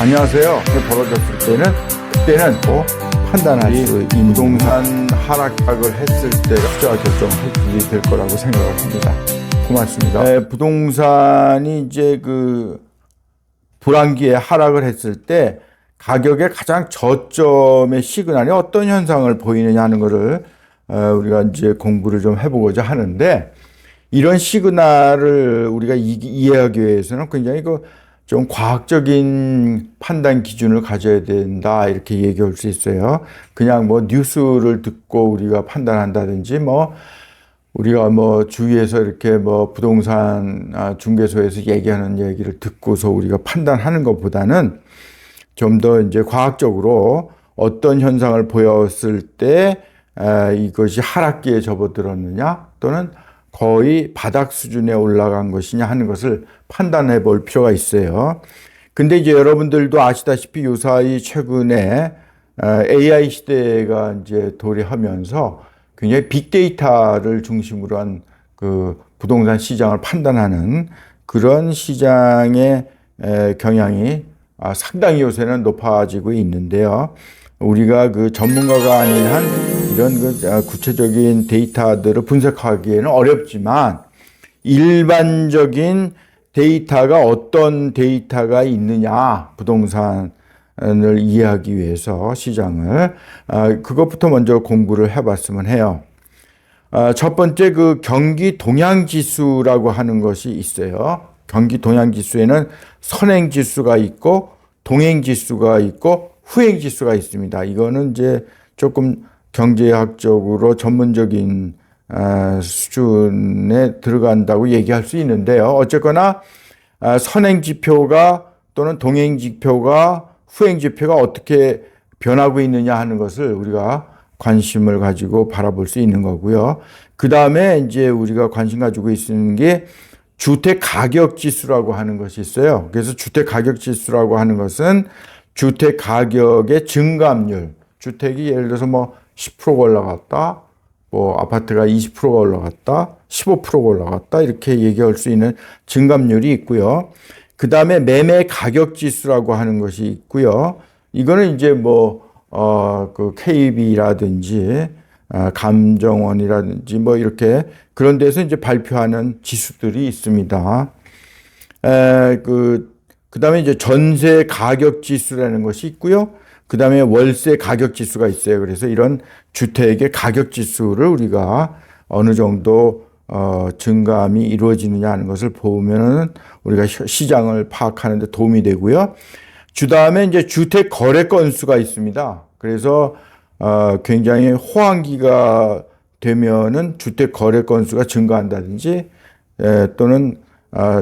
안녕하세요. 벌어졌을 때는 그때는 또 판단할 수 있는 부동산 하락을 했을 때 투자 결정할 일이 될 거라고 생각합니다. 고맙습니다. 네, 부동산이 이제 그 불황기에 하락을 했을 때 가격의 가장 저점의 시그널이 어떤 현상을 보이느냐 하는 것을 우리가 이제 공부를 좀 해보고자 하는데, 이런 시그널을 우리가 이해하기 위해서는 굉장히 좀 과학적인 판단 기준을 가져야 된다, 이렇게 얘기할 수 있어요. 그냥 뭐 뉴스를 듣고 우리가 판단한다든지, 우리가 주위에서 이렇게 부동산 중개소에서 얘기하는 얘기를 듣고서 우리가 판단하는 것보다는 좀 더 이제 과학적으로 어떤 현상을 보였을 때 이것이 하락기에 접어들었느냐 또는 거의 바닥 수준에 올라간 것이냐 하는 것을 판단해 볼 필요가 있어요. 근데 이제 여러분들도 아시다시피 요사이 최근에 AI 시대가 이제 도래하면서 굉장히 빅데이터를 중심으로 한 그 부동산 시장을 판단하는 그런 시장의 경향이 상당히 요새는 높아지고 있는데요. 우리가 그 전문가가 아닌 한 이런 구체적인 데이터들을 분석하기에는 어렵지만, 일반적인 데이터가 어떤 데이터가 있느냐, 부동산을 이해하기 위해서 시장을 그것부터 먼저 공부를 해봤으면 해요. 첫 번째 그 경기 동향 지수라고 하는 것이 있어요. 경기 동향 지수에는 선행 지수가 있고 동행 지수가 있고 후행 지수가 있습니다. 이거는 이제 조금 경제학적으로 전문적인 수준에 들어간다고 얘기할 수 있는데요. 어쨌거나 선행 지표가 또는 동행 지표가 후행 지표가 어떻게 변하고 있느냐 하는 것을 우리가 관심을 가지고 바라볼 수 있는 거고요. 그 다음에 이제 우리가 관심 가지고 있는 게 주택 가격 지수라고 하는 것이 있어요. 그래서 주택 가격 지수라고 하는 것은 주택 가격의 증감률, 주택이 예를 들어서 10%가 올라갔다, 아파트가 20%가 올라갔다, 15%가 올라갔다, 이렇게 얘기할 수 있는 증감률이 있고요. 그 다음에 매매 가격 지수라고 하는 것이 있고요. 이거는 이제 그 KB라든지 감정원이라든지 이렇게 그런 데서 이제 발표하는 지수들이 있습니다. 그 다음에 이제 전세 가격 지수라는 것이 있고요. 그 다음에 월세 가격 지수가 있어요. 그래서 이런 주택의 가격 지수를 우리가 어느 정도 증감이 이루어지느냐 하는 것을 보면은 우리가 시장을 파악하는 데 도움이 되고요. 그 다음에 이제 주택 거래 건수가 있습니다. 그래서 굉장히 호황기가 되면은 주택 거래 건수가 증가한다든지, 또는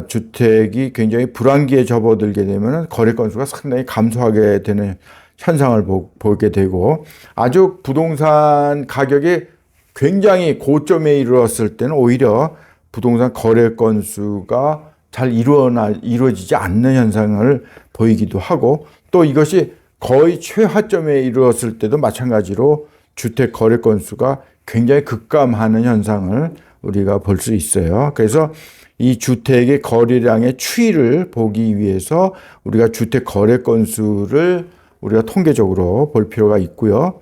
주택이 굉장히 불황기에 접어들게 되면은 거래 건수가 상당히 감소하게 되는 현상을 보게 되고, 아주 부동산 가격이 굉장히 고점에 이르렀을 때는 오히려 부동산 거래 건수가 잘 이루어지지 않는 현상을 보이기도 하고, 또 이것이 거의 최하점에 이르렀을 때도 마찬가지로 주택 거래 건수가 굉장히 급감하는 현상을 우리가 볼 수 있어요. 그래서 이 주택의 거래량의 추이를 보기 위해서 우리가 주택 거래 건수를 우리가 통계적으로 볼 필요가 있고요.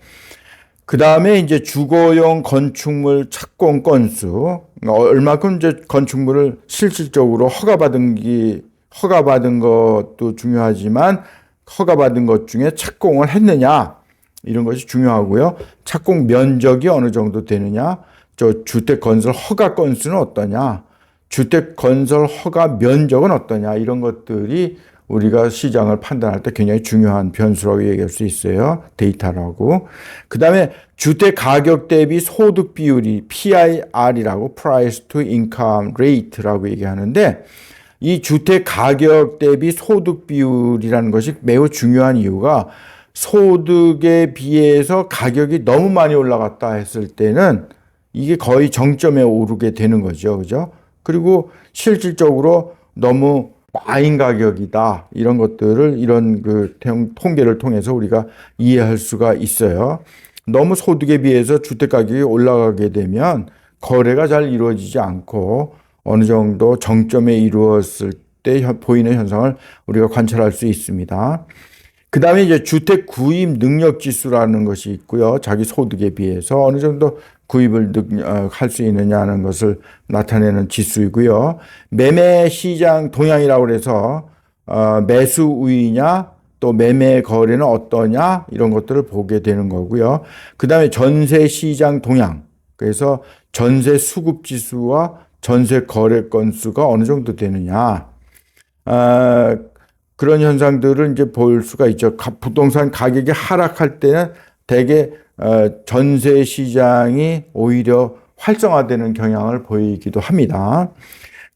그 다음에 이제 주거용 건축물 착공 건수, 얼마큼 이제 건축물을 실질적으로 허가받은 것도 중요하지만 허가받은 것 중에 착공을 했느냐, 이런 것이 중요하고요. 착공 면적이 어느 정도 되느냐, 주택 건설 허가 건수는 어떠냐, 주택 건설 허가 면적은 어떠냐, 이런 것들이 우리가 시장을 판단할 때 굉장히 중요한 변수라고 얘기할 수 있어요. 데이터라고. 그 다음에 주택 가격 대비 소득 비율이 PIR이라고 Price to Income Rate라고 얘기하는데, 이 주택 가격 대비 소득 비율이라는 것이 매우 중요한 이유가, 소득에 비해서 가격이 너무 많이 올라갔다 했을 때는 이게 거의 정점에 오르게 되는 거죠. 그죠? 그리고 실질적으로 너무 과잉 가격이다, 이런 것들을 이런 통계를 통해서 우리가 이해할 수가 있어요. 너무 소득에 비해서 주택 가격이 올라가게 되면 거래가 잘 이루어지지 않고 어느 정도 정점에 이루었을 때 보이는 현상을 우리가 관찰할 수 있습니다. 그 다음에 이제 주택 구입 능력 지수라는 것이 있고요. 자기 소득에 비해서 어느 정도 구입을 할 수 있느냐는 것을 나타내는 지수이고요. 매매 시장 동향이라고 해서 매수 우위냐 또 매매 거래는 어떠냐 이런 것들을 보게 되는 거고요. 그 다음에 전세 시장 동향, 그래서 전세 수급 지수와 전세 거래 건수가 어느 정도 되느냐, 그런 현상들을 이제 볼 수가 있죠. 부동산 가격이 하락할 때는 대개 전세 시장이 오히려 활성화되는 경향을 보이기도 합니다.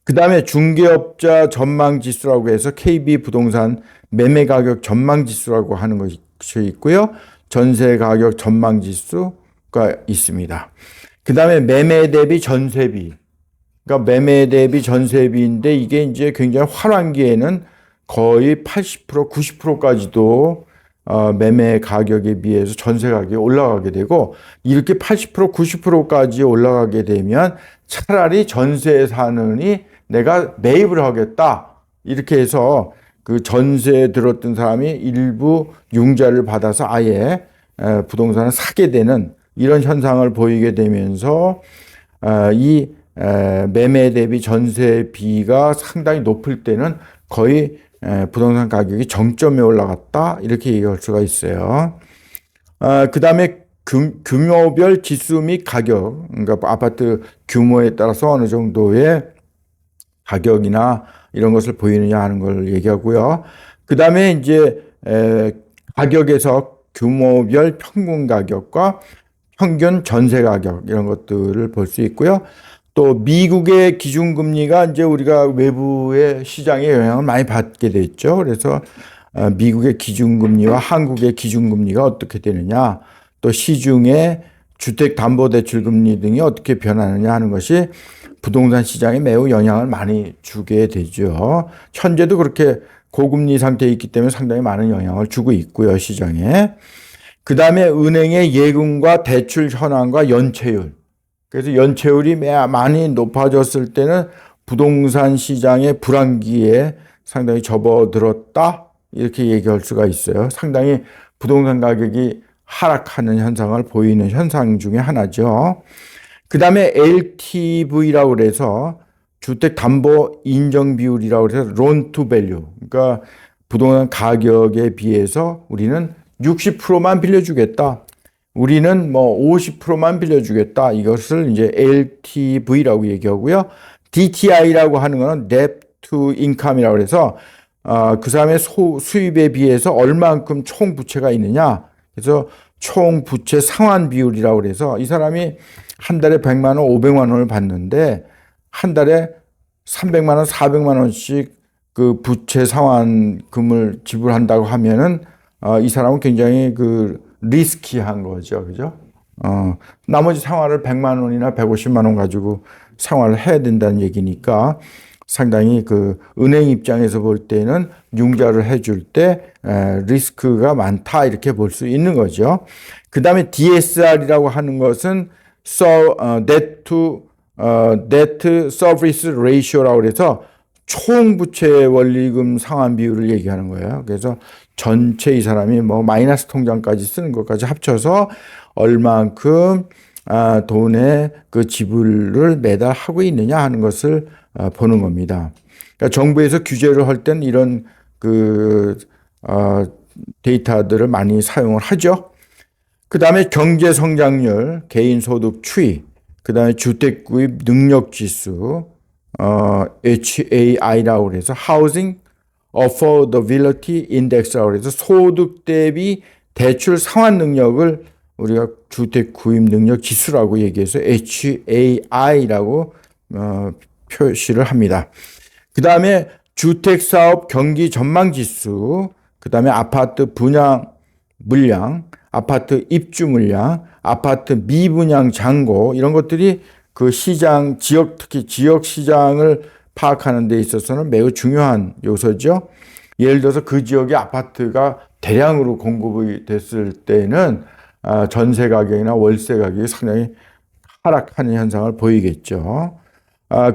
그 다음에 중개업자 전망지수라고 해서 KB 부동산 매매가격 전망지수라고 하는 것이 있고요. 전세가격 전망지수가 있습니다. 그 다음에 매매 대비 전세비. 그러니까 매매 대비 전세비인데 이게 이제 굉장히 화랑기에는 거의 80%, 90%까지도 매매 가격에 비해서 전세 가격이 올라가게 되고, 이렇게 80%, 90%까지 올라가게 되면 차라리 전세에 사느니 내가 매입을 하겠다. 이렇게 해서 그 전세에 들었던 사람이 일부 융자를 받아서 아예 부동산을 사게 되는 이런 현상을 보이게 되면서 이 매매 대비 전세비가 상당히 높을 때는 거의 부동산 가격이 정점에 올라갔다 이렇게 얘기할 수가 있어요. 그 다음에 규모별 지수 및 가격, 그러니까 아파트 규모에 따라서 어느 정도의 가격이나 이런 것을 보이느냐 하는 걸 얘기하고요. 그 다음에 이제 가격에서 규모별 평균 가격과 평균 전세 가격 이런 것들을 볼 수 있고요. 또 미국의 기준금리가 이제 우리가 외부의 시장에 영향을 많이 받게 됐죠. 그래서 미국의 기준금리와 한국의 기준금리가 어떻게 되느냐, 또 시중의 주택담보대출금리 등이 어떻게 변하느냐 하는 것이 부동산 시장에 매우 영향을 많이 주게 되죠. 현재도 그렇게 고금리 상태에 있기 때문에 상당히 많은 영향을 주고 있고요, 시장에. 그 다음에 은행의 예금과 대출 현황과 연체율. 그래서 연체율이 많이 높아졌을 때는 부동산 시장의 불황기에 상당히 접어들었다 이렇게 얘기할 수가 있어요. 상당히 부동산 가격이 하락하는 현상을 보이는 현상 중에 하나죠. 그 다음에 LTV라고 그래서 주택담보인정비율이라고 해서 loan to value. 그러니까 부동산 가격에 비해서 우리는 60%만 빌려주겠다. 우리는 뭐 50%만 빌려주겠다. 이것을 이제 LTV라고 얘기하고요. DTI라고 하는 것은 debt to income이라고 해서 그 사람의 수입에 비해서 얼만큼 총 부채가 있느냐. 그래서 총 부채 상환 비율이라고 해서 이 사람이 한 달에 100만 원, 500만 원을 받는데 한 달에 300만 원, 400만 원씩 그 부채 상환금을 지불한다고 하면은 이 사람은 굉장히 그 리스키한 거죠. 그죠? 나머지 생활을 100만 원이나 150만 원 가지고 생활을 해야 된다는 얘기니까 상당히 그 은행 입장에서 볼 때는 융자를 해줄 때 리스크가 많다 이렇게 볼 수 있는 거죠. 그 다음에 DSR이라고 하는 것은 Debt Service Ratio라고 해서 총 부채 원리금 상환 비율을 얘기하는 거예요. 그래서 전체 이 사람이 뭐 마이너스 통장까지 쓰는 것까지 합쳐서 얼만큼 돈의 그 지불을 매달 하고 있느냐 하는 것을 보는 겁니다. 그러니까 정부에서 규제를 할 땐 이런 그 데이터들을 많이 사용을 하죠. 그 다음에 경제 성장률, 개인 소득 추이, 그 다음에 주택 구입 능력 지수, HAI라고 해서 Housing Affordability Index라고 해서 소득 대비 대출 상환 능력을 우리가 주택 구입 능력 지수라고 얘기해서 HAI라고 표시를 합니다. 그 다음에 주택사업 경기 전망 지수, 그 다음에 아파트 분양 물량, 아파트 입주 물량, 아파트 미분양 잔고 이런 것들이 그 시장 지역 특히 지역 시장을 파악하는 데 있어서는 매우 중요한 요소죠. 예를 들어서 그 지역에 아파트가 대량으로 공급이 됐을 때는 전세 가격이나 월세 가격이 상당히 하락하는 현상을 보이겠죠.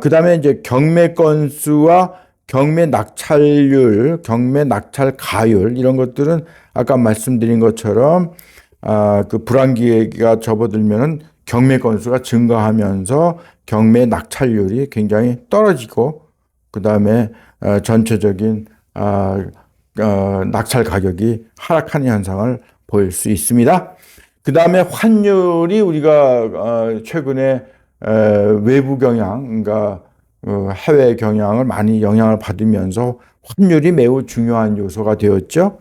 그 다음에 이제 경매 건수와 경매 낙찰률, 경매 낙찰 가율 이런 것들은 아까 말씀드린 것처럼 그 불황기가 접어들면은 경매 건수가 증가하면서 경매 낙찰률이 굉장히 떨어지고 그 다음에 전체적인 낙찰 가격이 하락하는 현상을 보일 수 있습니다. 그 다음에 환율이 우리가 최근에 외부 경향, 그러니까 해외 경향을 많이 영향을 받으면서 환율이 매우 중요한 요소가 되었죠.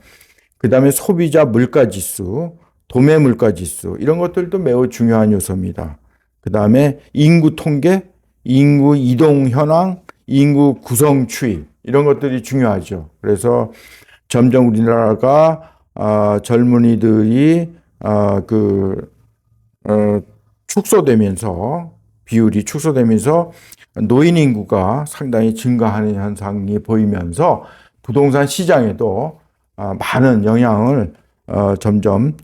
그 다음에 소비자 물가지수, 도매 물가지수 이런 것들도 매우 중요한 요소입니다. 그 다음에 인구 통계, 인구 이동 현황, 인구 구성 추이 이런 것들이 중요하죠. 그래서 점점 우리나라가 젊은이들이 축소되면서 비율이 축소되면서 노인 인구가 상당히 증가하는 현상이 보이면서 부동산 시장에도 많은 영향을 점점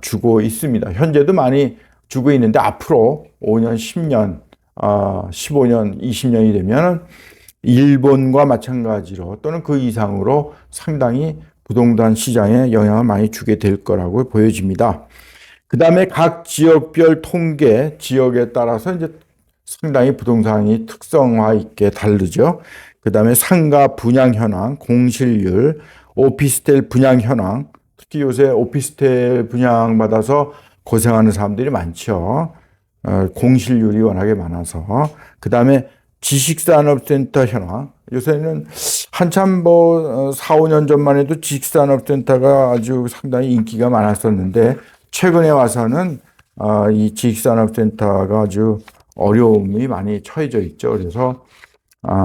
주고 있습니다. 현재도 많이 주고 있는데 앞으로 5년, 10년, 15년, 20년이 되면 일본과 마찬가지로 또는 그 이상으로 상당히 부동산 시장에 영향을 많이 주게 될 거라고 보여집니다. 그 다음에 각 지역별 통계, 지역에 따라서 이제 상당히 부동산이 특성화 있게 다르죠. 그 다음에 상가 분양 현황, 공실률, 오피스텔 분양 현황, 특히 요새 오피스텔 분양 받아서 고생하는 사람들이 많죠. 공실률이 워낙에 많아서. 그 다음에 지식산업센터 현황. 요새는 한참 4, 5년 전만 해도 지식산업센터가 아주 상당히 인기가 많았었는데 최근에 와서는 이 지식산업센터가 아주 어려움이 많이 처해져 있죠. 그래서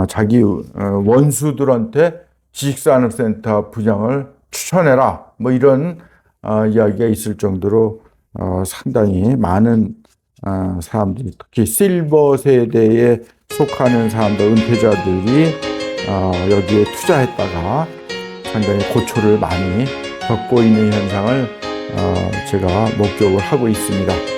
자기 원수들한테 지식산업센터 분양을 추천해라. 뭐 이런 이야기가 있을 정도로 상당히 많은 사람들이 특히 실버 세대에 속하는 사람들, 은퇴자들이 여기에 투자했다가 상당히 고초를 많이 겪고 있는 현상을 제가 목격을 하고 있습니다.